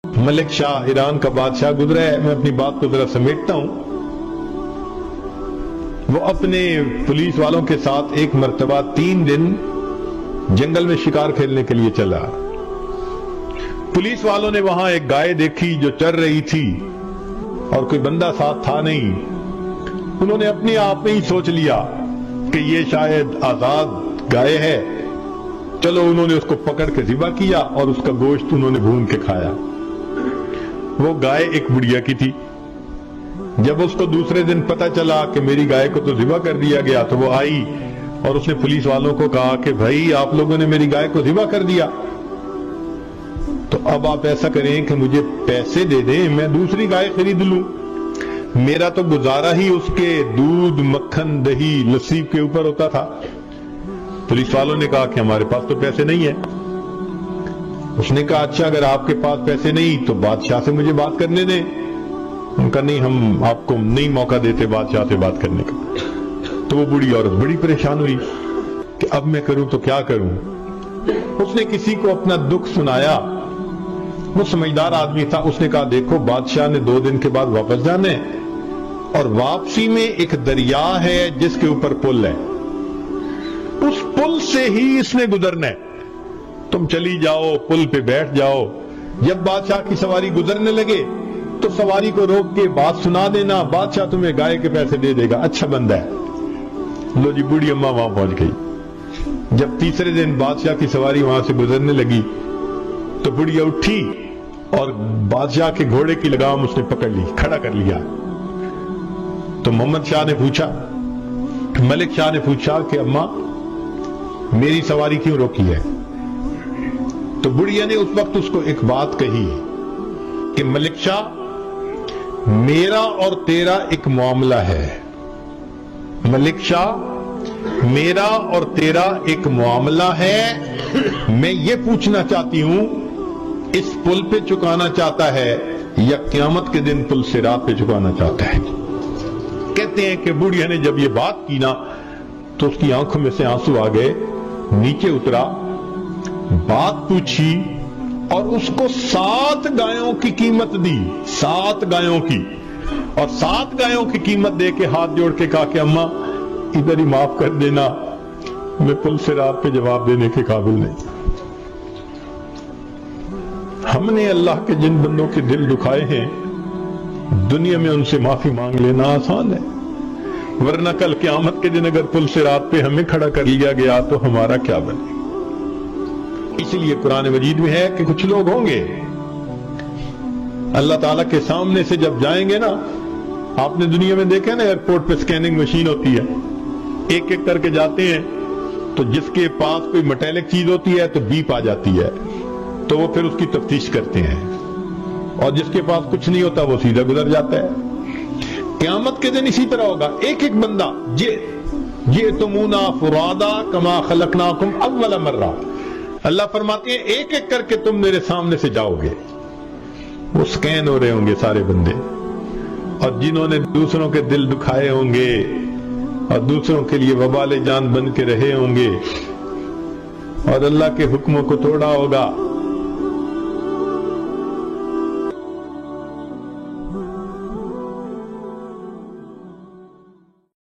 ملک شاہ ایران کا بادشاہ گزرا ہے. میں اپنی بات کو ذرا سمیٹتا ہوں. وہ اپنے پولیس والوں کے ساتھ ایک مرتبہ 3 دن جنگل میں شکار کھیلنے کے لیے چلا. پولیس والوں نے وہاں ایک گائے دیکھی جو چر رہی تھی اور کوئی بندہ ساتھ تھا نہیں. انہوں نے اپنے آپ میں ہی سوچ لیا کہ یہ شاید آزاد گائے ہے. چلو انہوں نے اس کو پکڑ کے ذبح کیا اور اس کا گوشت انہوں نے بھون کے کھایا. وہ گائے ایک بڑھیا کی تھی. جب اس کو دوسرے دن پتا چلا کہ میری گائے کو تو ذبح کر دیا گیا تو وہ آئی اور اس نے پولیس والوں کو کہا کہ بھائی آپ لوگوں نے میری گائے کو ذبح کر دیا, تو اب آپ ایسا کریں کہ مجھے پیسے دے دیں, میں دوسری گائے خرید لوں. میرا تو گزارا ہی اس کے دودھ, مکھن, دہی, لسی کے اوپر ہوتا تھا. پولیس والوں نے کہا کہ ہمارے پاس تو پیسے نہیں ہیں. اس نے کہا اچھا اگر آپ کے پاس پیسے نہیں تو بادشاہ سے مجھے بات کرنے دیں. ان کا نہیں, ہم آپ کو نہیں موقع دیتے بادشاہ سے بات کرنے کا. تو وہ بوڑھی عورت بڑی پریشان ہوئی کہ اب میں کروں تو کیا کروں. اس نے کسی کو اپنا دکھ سنایا. وہ سمجھدار آدمی تھا. اس نے کہا دیکھو بادشاہ نے 2 دن کے بعد واپس جانے اور واپسی میں ایک دریا ہے جس کے اوپر پل ہے, اس پل سے ہی اس نے گزرنا ہے. تم چلی جاؤ, پل پہ بیٹھ جاؤ. جب بادشاہ کی سواری گزرنے لگے تو سواری کو روک کے بات سنا دینا, بادشاہ تمہیں گائے کے پیسے دے دے گا, اچھا بندہ ہے. لو جی بوڑھی اماں وہاں پہنچ گئی. جب تیسرے دن بادشاہ کی سواری وہاں سے گزرنے لگی تو بڑھیا اٹھی اور بادشاہ کے گھوڑے کی لگام اس نے پکڑ لی, کھڑا کر لیا. تو محمد شاہ نے پوچھا, ملک شاہ نے پوچھا کہ اماں میری سواری کیوں روکی ہے؟ تو بڑھیا نے اس وقت اس کو ایک بات کہی کہ ملک شاہ میرا اور تیرا ایک معاملہ ہے. ملک شاہ میرا اور تیرا ایک معاملہ ہے. میں یہ پوچھنا چاہتی ہوں اس پل پہ چکانا چاہتا ہے یا قیامت کے دن پل صراط پہ چکانا چاہتا ہے؟ کہتے ہیں کہ بڑھیا نے جب یہ بات کی نا تو اس کی آنکھوں میں سے آنسو آ گئے. نیچے اترا, بات پوچھی اور اس کو 7 گایوں کی قیمت دی. 7 گایوں کی, اور 7 گایوں کی قیمت دے کے ہاتھ جوڑ کے کہا کہ اماں ادھر ہی معاف کر دینا, میں پل صراط پہ جواب دینے کے قابل نہیں. ہم نے اللہ کے جن بندوں کے دل دکھائے ہیں دنیا میں ان سے معافی مانگ لینا آسان ہے, ورنہ کل قیامت کے دن اگر پل صراط پہ ہمیں کھڑا کر لیا گیا تو ہمارا کیا بنے. اسی لیے قرآن مجید میں ہے کہ کچھ لوگ ہوں گے اللہ تعالیٰ کے سامنے سے جب جائیں گے نا, آپ نے دنیا میں دیکھا نا ایئرپورٹ پہ سکیننگ مشین ہوتی ہے, ایک ایک کر کے جاتے ہیں تو جس کے پاس کوئی میٹیلک چیز ہوتی ہے تو بیپ آ جاتی ہے, تو وہ پھر اس کی تفتیش کرتے ہیں, اور جس کے پاس کچھ نہیں ہوتا وہ سیدھا گزر جاتا ہے. قیامت کے دن اسی طرح ہوگا. ایک ایک بندہ جئتمونا فرادا کما خلقناکم اول مرہ, اللہ فرماتے ہیں ایک ایک کر کے تم میرے سامنے سے جاؤ گے. وہ سکین ہو رہے ہوں گے سارے بندے, اور جنہوں نے دوسروں کے دل دکھائے ہوں گے اور دوسروں کے لیے وبال جان بن کے رہے ہوں گے اور اللہ کے حکموں کو توڑا ہوگا,